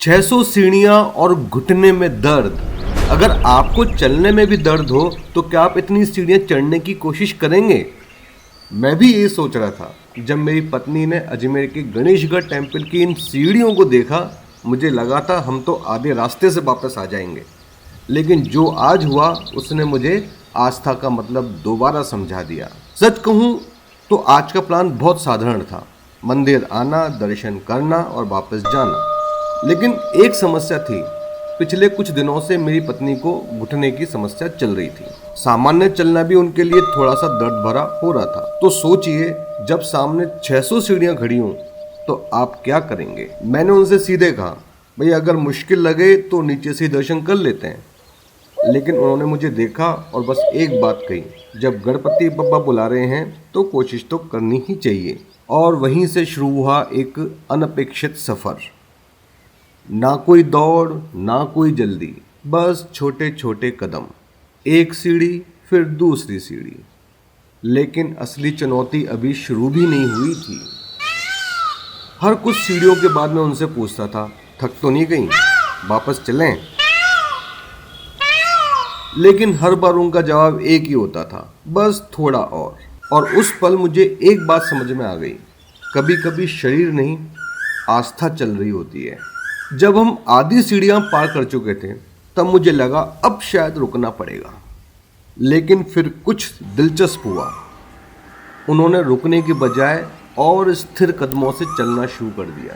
600 सीढ़ियां और घुटने में दर्द। अगर आपको चलने में भी दर्द हो तो क्या आप इतनी सीढ़ियां चढ़ने की कोशिश करेंगे? मैं भी ये सोच रहा था। जब मेरी पत्नी ने अजमेर के गणेशगढ़ टेम्पल की इन सीढ़ियों को देखा, मुझे लगा था हम तो आधे रास्ते से वापस आ जाएंगे। लेकिन जो आज हुआ उसने मुझे आस्था का मतलब दोबारा समझा दिया। सच कहूँ तो आज का प्लान बहुत साधारण था, मंदिर आना, दर्शन करना और वापस जाना। लेकिन एक समस्या थी। पिछले कुछ दिनों से मेरी पत्नी को घुटने की समस्या चल रही थी। सामान्य चलना भी उनके लिए थोड़ा सा दर्द भरा हो रहा था। तो सोचिए, जब सामने 600 सीढ़ियां खड़ी हों तो आप क्या करेंगे? मैंने उनसे सीधे कहा, भाई अगर मुश्किल लगे तो नीचे से दर्शन कर लेते हैं। लेकिन उन्होंने मुझे देखा और बस एक बात कही, जब गणपति बप्पा बुला रहे हैं तो कोशिश तो करनी ही चाहिए। और वहीं से शुरू हुआ एक अनपेक्षित सफ़र। ना कोई दौड़, ना कोई जल्दी, बस छोटे छोटे कदम, एक सीढ़ी फिर दूसरी सीढ़ी। लेकिन असली चुनौती अभी शुरू भी नहीं हुई थी। हर कुछ सीढ़ियों के बाद मैं उनसे पूछता था, थक तो नहीं गई, वापस चलें? लेकिन हर बार उनका जवाब एक ही होता था, बस थोड़ा और उस पल मुझे एक बात समझ में आ गई, कभी कभी शरीर नहीं, आस्था चल रही होती है। जब हम आधी सीढ़ियां पार कर चुके थे तब मुझे लगा अब शायद रुकना पड़ेगा। लेकिन फिर कुछ दिलचस्प हुआ। उन्होंने रुकने की बजाय और स्थिर कदमों से चलना शुरू कर दिया।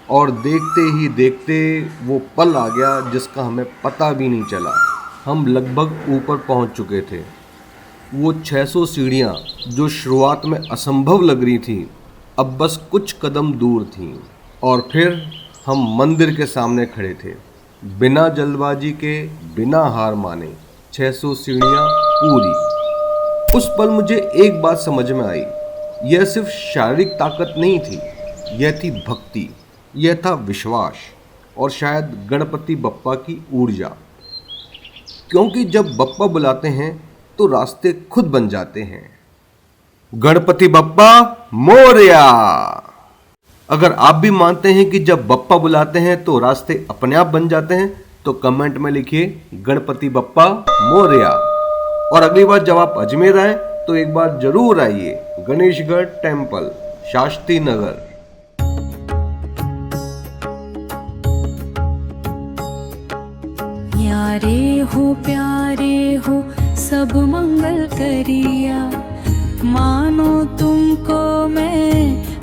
और देखते ही देखते वो पल आ गया जिसका हमें पता भी नहीं चला। हम लगभग ऊपर पहुंच चुके थे। वो 600 सीढ़ियां जो शुरुआत में असंभव लग रही थी, अब बस कुछ कदम दूर थीं। और फिर हम मंदिर के सामने खड़े थे, बिना जल्दबाजी के, बिना हार माने। 600 सीढ़ियां पूरी। उस पल मुझे एक बात समझ में आई, यह सिर्फ शारीरिक ताकत नहीं थी, यह थी भक्ति, यह था विश्वास और शायद गणपति बप्पा की ऊर्जा। क्योंकि जब बप्पा बुलाते हैं तो रास्ते खुद बन जाते हैं। गणपति बप्पा मोरया। अगर आप भी मानते हैं कि जब बप्पा बुलाते हैं तो रास्ते अपने आप बन जाते हैं तो कमेंट में लिखिए गणपति बप्पा मोरया। और अगली बार जब आप अजमेर आए तो एक बार जरूर आइए गणेशगढ़ टेम्पल, शास्त्री नगर। यारे हो प्यारे हो सब मंगल करिया, मानो तुमको मैं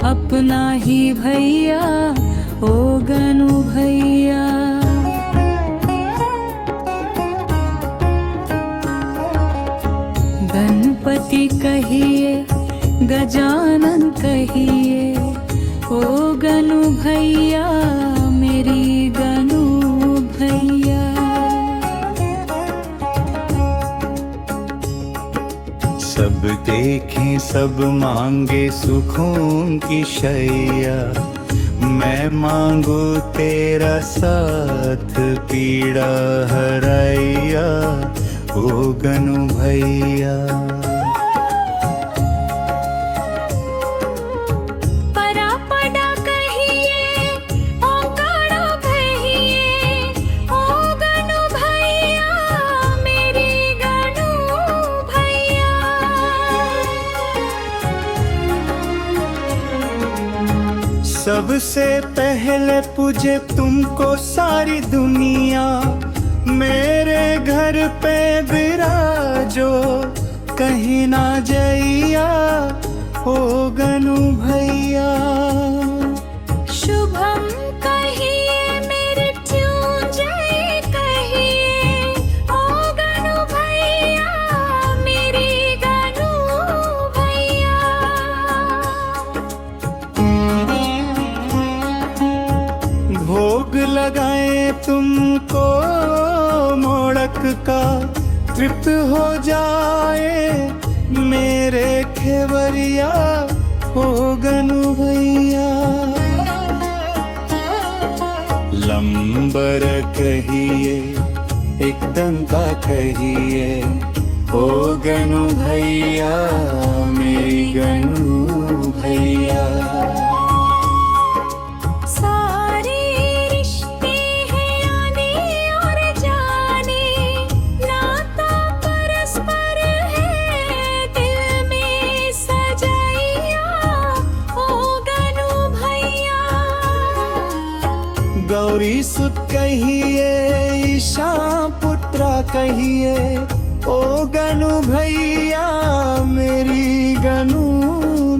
अपना ही भैया, ओ गनु भैया। गणपति कहिए, गजानन कहिए, ओ गनु भैया, मेरी गनु भैया। सब देखें सब मांगे सुकून की शैया, मैं मांगू तेरा साथ पीड़ा हराया, ओ गनु भैया। सबसे पहले पूजे तुमको सारी दुनिया, मेरे घर पे विराजो कहीं ना जइया, ओ गनु भैया। शुभम कहिए, मृत्युंजय कहिए, ओ गनु भैया, मेरी गनु भैया। भोग लगाए तुमको मोड़क का, तृप्त हो जाए मेरे खेवरिया, हो गनु भैया। लंबर कहिए, एक डंका कहिए, हो गनु भैया, मेरी गनु भैया। सारे रिश्ते गौरी सुत कहिए ईशा पुत्रा कहिए, ओ गनु भैया मेरी गनु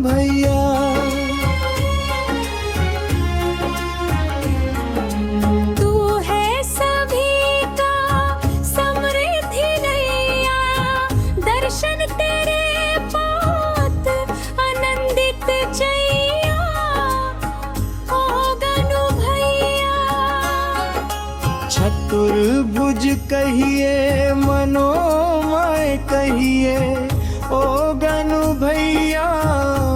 भैया। तू है सभी का समृद्धि नैया, दर्शन तेरे पात आनंदित जैया, ओ गनु भैया। चतुर्भुज कहिए मनोमय कहिए, ओ गनु भैया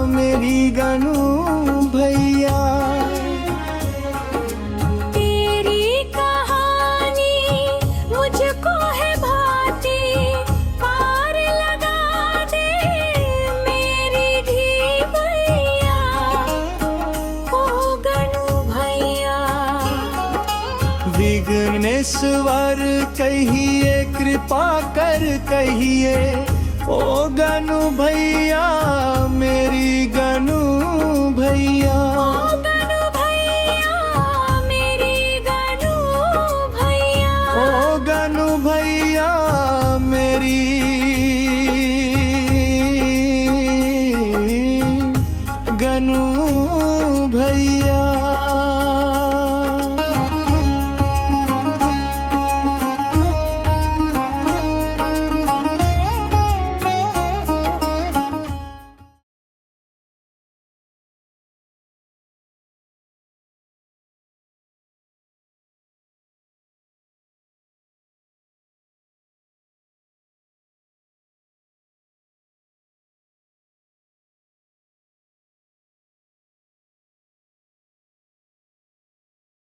मेरी गनु भैया। तेरी कहानी मुझको है भाती, पार लगा दे मेरी धी भैया, ओ गनु भैया। विघ्नेश्वर कहिए कृपा कर कहिए, ओ गनु भैया मेरी गनु भैया।